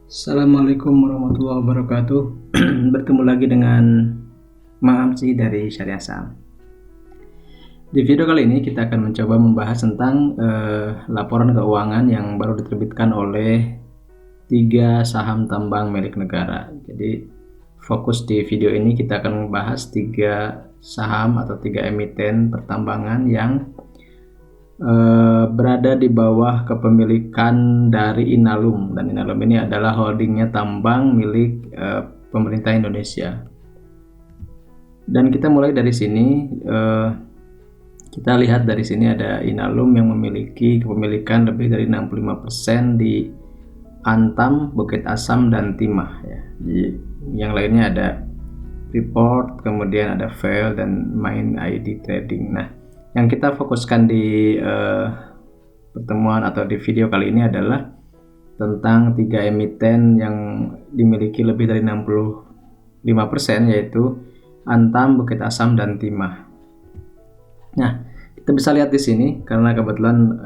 Assalamualaikum warahmatullahi wabarakatuh. Bertemu lagi dengan Maamsi dari Syariah Saham. Di video kali ini kita akan mencoba membahas tentang laporan keuangan yang baru diterbitkan oleh 3 saham tambang milik negara. Jadi fokus di video ini kita akan membahas 3 saham atau 3 emiten pertambangan yang berada di bawah kepemilikan dari Inalum, dan Inalum ini adalah holdingnya tambang milik pemerintah Indonesia. Dan kita mulai dari sini. Kita lihat dari sini ada Inalum yang memiliki kepemilikan lebih dari 65% di Antam, Bukit Asam, dan Timah ya. Yang lainnya ada Freeport, kemudian ada Vail dan Main ID Trading. Nah, yang kita fokuskan di pertemuan atau di video kali ini adalah tentang 3 emiten yang dimiliki lebih dari 65%, yaitu Antam, Bukit Asam, dan Timah. Nah, kita bisa lihat di sini karena kebetulan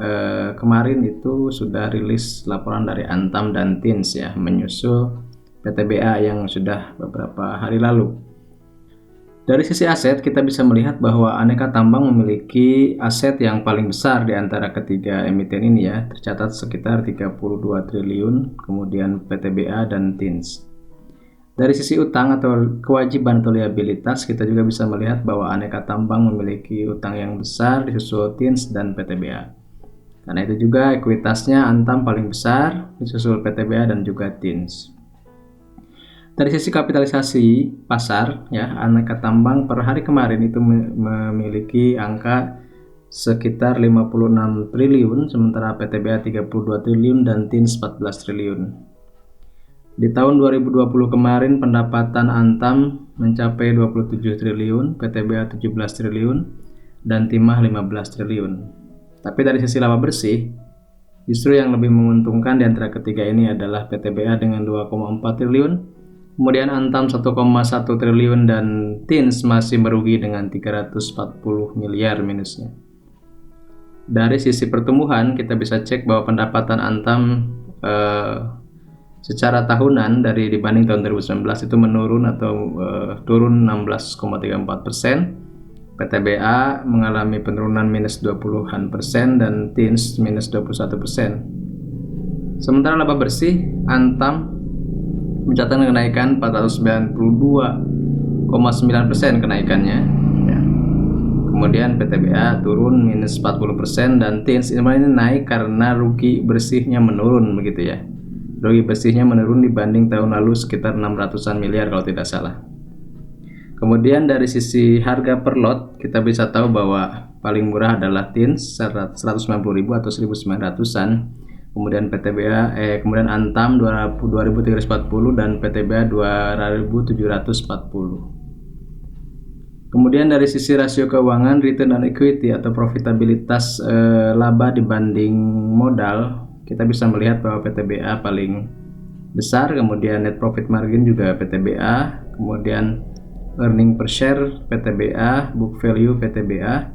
kemarin itu sudah rilis laporan dari Antam dan Tins ya, menyusul PTBA yang sudah beberapa hari lalu. Dari sisi aset, kita bisa melihat bahwa Aneka Tambang memiliki aset yang paling besar di antara ketiga emiten ini ya, tercatat sekitar 32 triliun, kemudian PTBA dan Tins. Dari sisi utang atau kewajiban atau liabilitas, kita juga bisa melihat bahwa Aneka Tambang memiliki utang yang besar disusul Tins dan PTBA. Karena itu juga ekuitasnya Antam paling besar disusul PTBA dan juga Tins. Dari sisi kapitalisasi pasar ya, Aneka Tambang per hari kemarin itu memiliki angka sekitar 56 triliun, sementara PTBA 32 triliun dan Tins 14 triliun. Di tahun 2020 kemarin pendapatan Antam mencapai 27 triliun, PTBA 17 triliun, dan Timah 15 triliun. Tapi dari sisi laba bersih, justru yang lebih menguntungkan di antara ketiga ini adalah PTBA dengan 2,4 triliun, kemudian Antam 1,1 triliun, dan Tins masih merugi dengan 340 miliar minusnya. Dari sisi pertumbuhan, kita bisa cek bahwa pendapatan Antam secara tahunan dari dibanding tahun 2019 itu menurun atau turun 16,34%. PTBA mengalami penurunan minus 20-an persen dan Tins minus 21%. Sementara laba bersih Antam mencatatkan kenaikan 492,9% kenaikannya ya. Kemudian PTBA turun minus 40% dan Tins ini naik karena rugi bersihnya menurun begitu ya. Rugi bersihnya menurun dibanding tahun lalu sekitar 600-an miliar kalau tidak salah. Kemudian dari sisi harga per lot, kita bisa tahu bahwa paling murah adalah Tins 190.000 atau 1.900-an. Kemudian kemudian Antam 2.340 dan PTBA 2.740. Kemudian dari sisi rasio keuangan, return on equity atau profitabilitas laba dibanding modal, kita bisa melihat bahwa PTBA paling besar, kemudian net profit margin juga PTBA, kemudian earning per share PTBA, book value PTBA,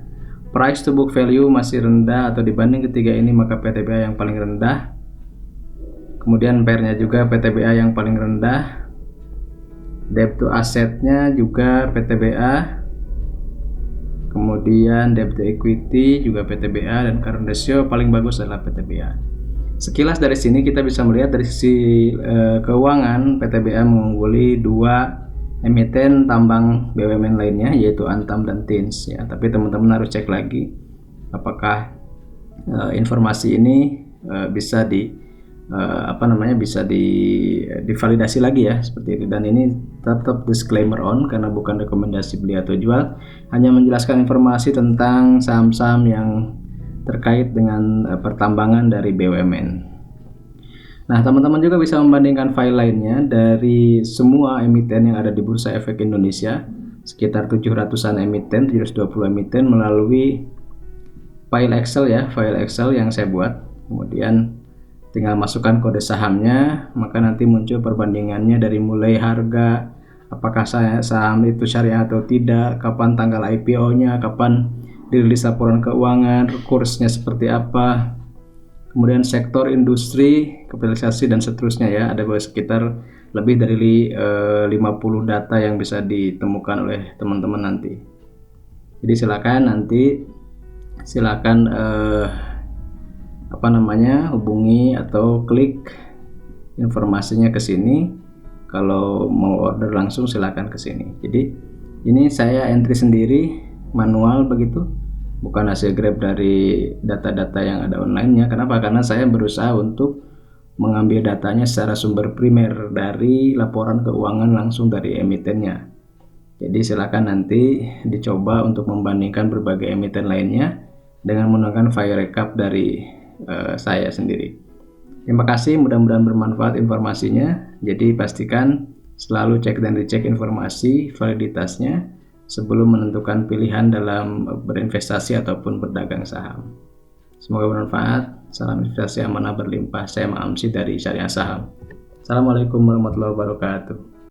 price to book value masih rendah atau dibanding ketiga ini maka PTBA yang paling rendah. Kemudian PER-nya juga PTBA yang paling rendah. Debt to asset-nya juga PTBA. Kemudian debt to equity juga PTBA, dan current ratio paling bagus adalah PTBA. Sekilas dari sini kita bisa melihat dari sisi keuangan PTBA mengungguli 2 emiten tambang BUMN lainnya yaitu Antam dan Tins ya. Tapi teman-teman harus cek lagi apakah informasi ini bisa divalidasi lagi ya, seperti itu. Dan ini tetap disclaimer on karena bukan rekomendasi beli atau jual, hanya menjelaskan informasi tentang saham-saham yang terkait dengan pertambangan dari BUMN. Nah, teman-teman juga bisa membandingkan file lainnya dari semua emiten yang ada di Bursa Efek Indonesia, sekitar 700-an emiten, 720 emiten, melalui file Excel ya, file Excel yang saya buat. Kemudian tinggal masukkan kode sahamnya, maka nanti muncul perbandingannya dari mulai harga, apakah saham itu syariah atau tidak, kapan tanggal IPO-nya, kapan dirilis laporan keuangan, kursnya seperti apa, kemudian sektor industri, kapitalisasi dan seterusnya ya. Ada sekitar lebih dari 50 data yang bisa ditemukan oleh teman-teman nanti. Jadi silakan hubungi atau klik informasinya ke sini. Kalau mau order langsung silakan ke sini. Jadi ini saya entry sendiri manual begitu, bukan hasil grab dari data-data yang ada online-nya. Kenapa? Karena saya berusaha untuk mengambil datanya secara sumber primer dari laporan keuangan langsung dari emitennya. Jadi silakan nanti dicoba untuk membandingkan berbagai emiten lainnya dengan menggunakan file recap dari saya sendiri. Terima kasih, mudah-mudahan bermanfaat informasinya. Jadi pastikan selalu cek dan dicek informasi validitasnya sebelum menentukan pilihan dalam berinvestasi ataupun berdagang saham. Semoga bermanfaat. Salam investasi amanah berlimpah. Saya Ma'amsi dari Syariah Saham. Assalamualaikum warahmatullahi wabarakatuh.